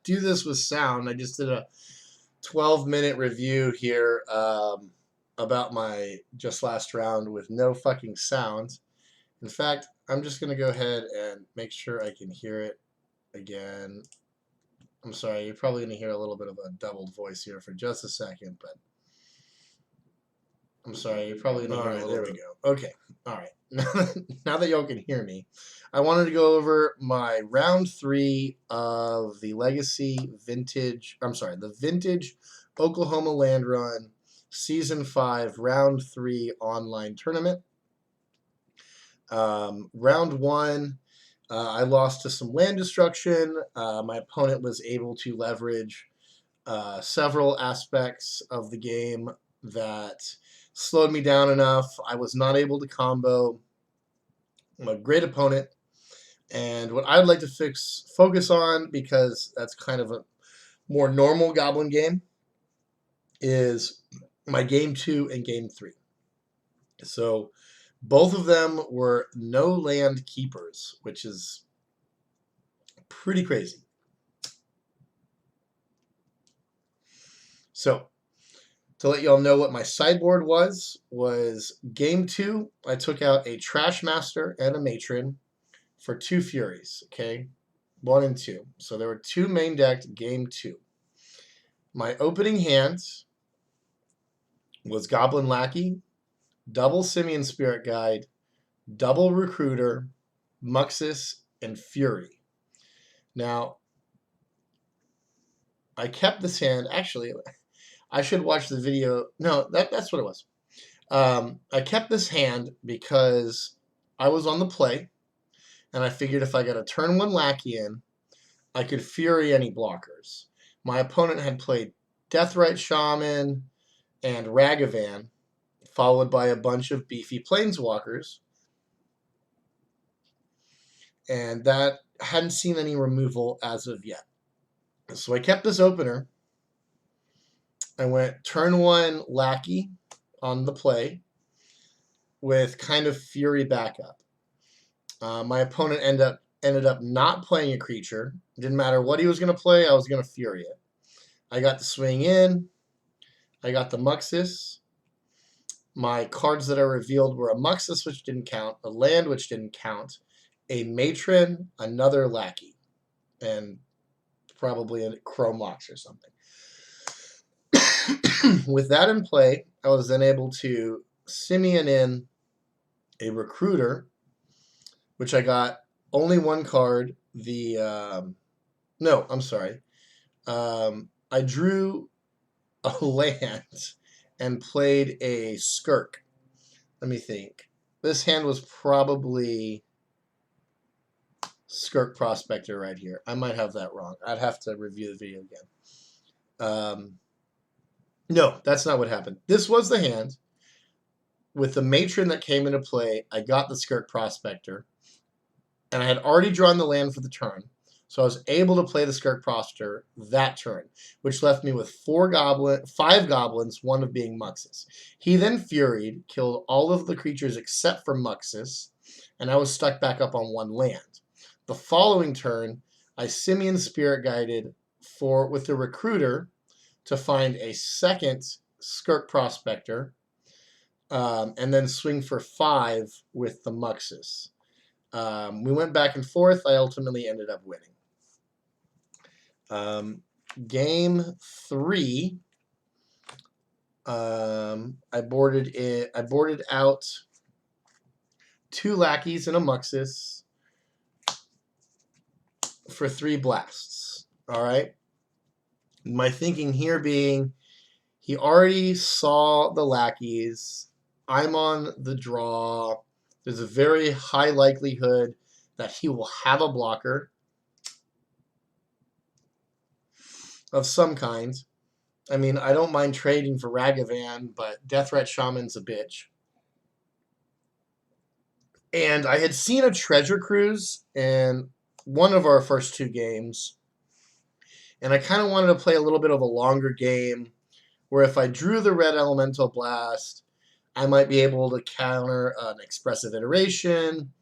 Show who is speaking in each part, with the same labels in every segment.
Speaker 1: do this with sound. I just did a 12-minute review here about my just last round with no fucking sound. In fact, I'm just going to go ahead and make sure I can hear it again. I'm sorry, you're probably going to hear a little bit of a doubled voice here for just a second, but I'm sorry, you're probably going to hear a little bit. There we go. Okay, all right. Now that y'all can hear me, I wanted to go over my round 3 of the the Vintage Oklahoma Land Run Season 5 Round 3 online tournament. Round 1, I lost to some land destruction. My opponent was able to leverage several aspects of the game that slowed me down enough. I was not able to combo. I'm a great opponent. And what I'd like to focus on, because that's kind of a more normal Goblin game, is my game 2 and game 3. So both of them were no land keepers, which is pretty crazy. So to let y'all know what my sideboard was game 2, I took out a Trash Master and a Matron for 2 Furies, okay? 1 and 2. So there were 2 main decked game 2. My opening hands was Goblin Lackey, double Simian Spirit Guide, double Recruiter, Muxus, and Fury. Now, I kept this hand. Actually, I should watch the video. No, that's what it was. I kept this hand because I was on the play, and I figured if I got a turn 1 Lackey in, I could Fury any blockers. My opponent had played Deathrite Shaman and Ragavan, followed by a bunch of beefy Planeswalkers, and that hadn't seen any removal as of yet. So I kept this opener. I went turn 1 Lackey on the play with kind of Fury backup. My opponent ended up not playing a creature. It didn't matter what he was going to play, I was going to Fury it. I got the swing in. I got the Muxus. My cards that I revealed were a Muxus, which didn't count, a land, which didn't count, a Matron, another Lackey, and probably a Chrome Mox or something. With that in play, I was then able to Simian in a Recruiter, which I got only 1 card. No, I'm sorry. I drew a land and played a Skirk. Let me think. This hand was probably Skirk Prospector right here. I might have that wrong. I'd have to review the video again. No, that's not what happened. This was the hand. With the Matron that came into play, I got the Skirk Prospector, and I had already drawn the land for the turn, so I was able to play the Skirk Prospector that turn, which left me with 5 goblins, 1 of being Muxus. He then Furied, killed all of the creatures except for Muxus, and I was stuck back up on 1 land. The following turn, I Simian Spirit Guided with the Recruiter to find a second Skirk Prospector, and then swing for 5 with the Muxus. We went back and forth. I ultimately ended up winning. Game 3, I boarded out 2 Lackeys and a Muxus for 3 blasts. All right. My thinking here being, he already saw the Lackeys. I'm on the draw. There's a very high likelihood that he will have a blocker of some kind. I mean, I don't mind trading for Ragavan, but Deathrite Shaman's a bitch. And I had seen a Treasure Cruise in one of our first 2 games, and I kind of wanted to play a little bit of a longer game where if I drew the red Elemental Blast, I might be able to counter an Expressive Iteration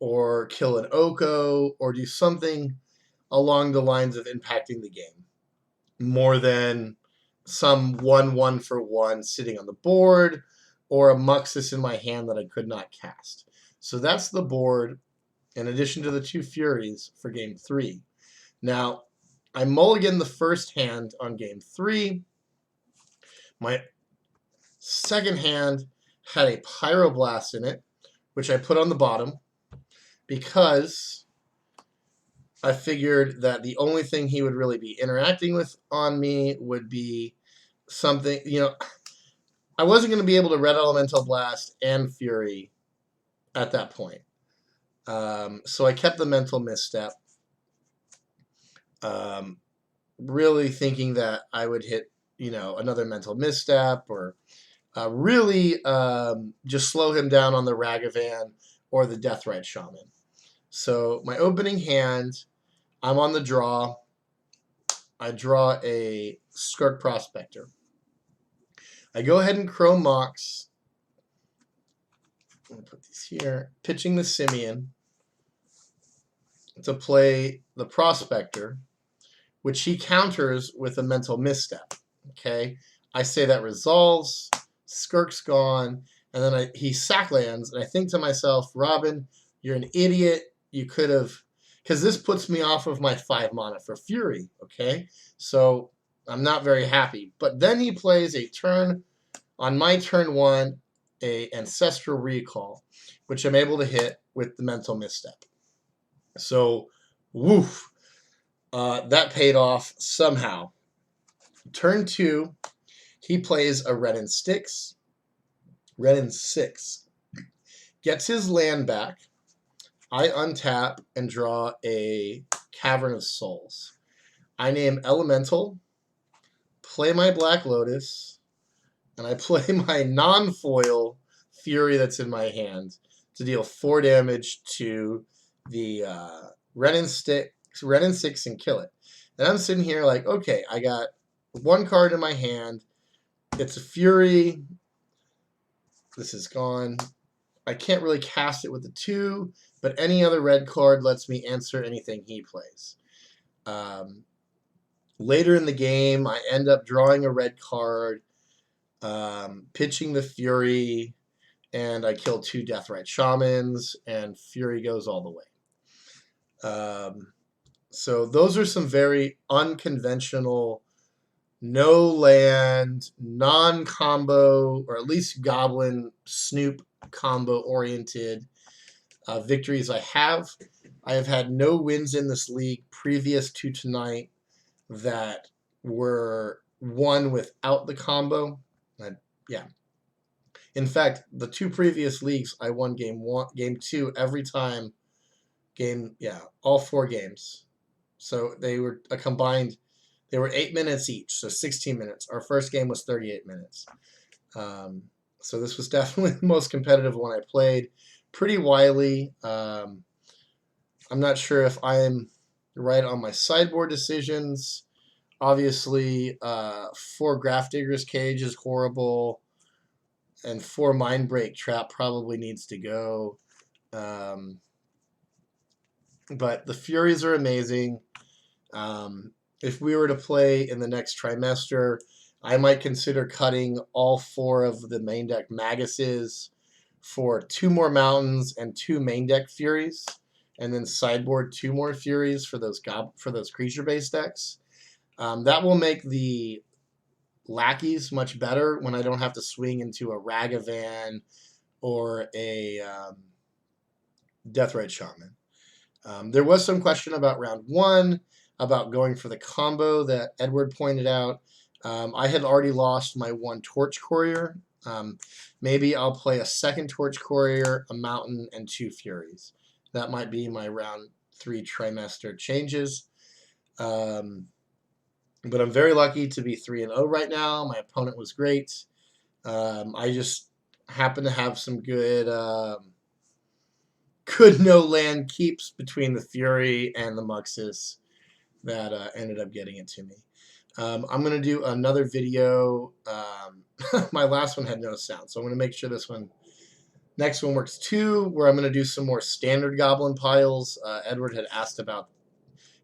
Speaker 1: or kill an Oko or do something along the lines of impacting the game more than some 1/1 for 1 sitting on the board or a Muxus in my hand that I could not cast. So that's the board in addition to the 2 Furies for game 3. Now, I mulliganed the first hand on game 3. My second hand had a Pyroblast in it, which I put on the bottom because I figured that the only thing he would really be interacting with on me would be something, I wasn't going to be able to Red Elemental Blast and Fury at that point. So I kept the Mental Misstep, really thinking that I would hit, another Mental Misstep or really just slow him down on the Ragavan or the Deathrite Shaman. So my opening hand, I'm on the draw. I draw a Skirk Prospector. I go ahead and Chrome Mox. I'm going to put these here. Pitching the Simian to play the Prospector, which he counters with a Mental Misstep. Okay, I say that resolves. Skirk's gone, and then he sacklands, and I think to myself, Robin, you're an idiot. You could have, because this puts me off of my 5 mana for Fury. Okay, so I'm not very happy. But then he plays a turn on my turn 1, a Ancestral Recall, which I'm able to hit with the Mental Misstep. So, woof, that paid off somehow. Turn 2, he plays a Red and 6. Red and 6. Gets his land back. I untap and draw a Cavern of Souls. I name Elemental, play my Black Lotus, and I play my non-foil Fury that's in my hand to deal 4 damage to the Red and 6 and kill it. And I'm sitting here like, okay, I got 1 card in my hand. It's a Fury. This is gone. I can't really cast it with the 2, but any other red card lets me answer anything he plays. Later in the game, I end up drawing a red card, pitching the Fury, and I kill 2 Deathrite Shamans, and Fury goes all the way. So those are some very unconventional, no land, non-combo, or at least Goblin Snoop combo-oriented victories I have. I have had no wins in this league previous to tonight that were won without the combo. Yeah. In fact, the 2 previous leagues, I won game 2 every time. All 4 games. So they were a combined, they were 8 minutes each, so 16 minutes. Our first game was 38 minutes. So this was definitely the most competitive one I played. Pretty wily. I'm not sure if I'm right on my sideboard decisions. Obviously, 4 Grafdigger's Cage is horrible, and 4 Mindbreak Trap probably needs to go. But the Furies are amazing. If we were to play in the next trimester, I might consider cutting all 4 of the main deck Maguses for 2 more Mountains and 2 main deck Furies, and then sideboard 2 more Furies for those creature-based decks. That will make the lackeys much better when I don't have to swing into a Ragavan or a Deathrite Shaman. There was some question about round 1, about going for the combo that Edward pointed out. I had already lost my 1 Torch Courier. Maybe I'll play a 2nd Torch Courier, a Mountain, and 2 Furies. That might be my round 3 trimester changes. But I'm very lucky to be 3-0 right now. My opponent was great. I just happen to have some good no land keeps between the Fury and the Muxus that ended up getting it to me. I'm going to do another video. My last one had no sound, so I'm going to make sure next one works too, where I'm going to do some more standard Goblin piles. Edward had asked about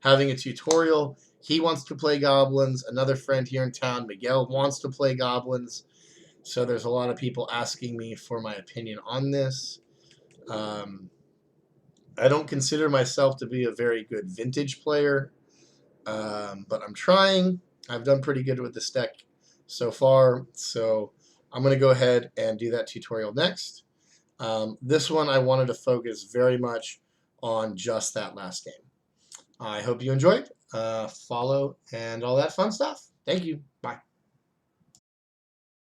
Speaker 1: having a tutorial. He wants to play Goblins. Another friend here in town, Miguel, wants to play Goblins. So there's a lot of people asking me for my opinion on this. I don't consider myself to be a very good vintage player, but I'm trying. I've done pretty good with this deck so far, so I'm going to go ahead and do that tutorial next. This one I wanted to focus very much on just that last game. I hope you enjoyed. Follow and all that fun stuff. Thank you. Bye.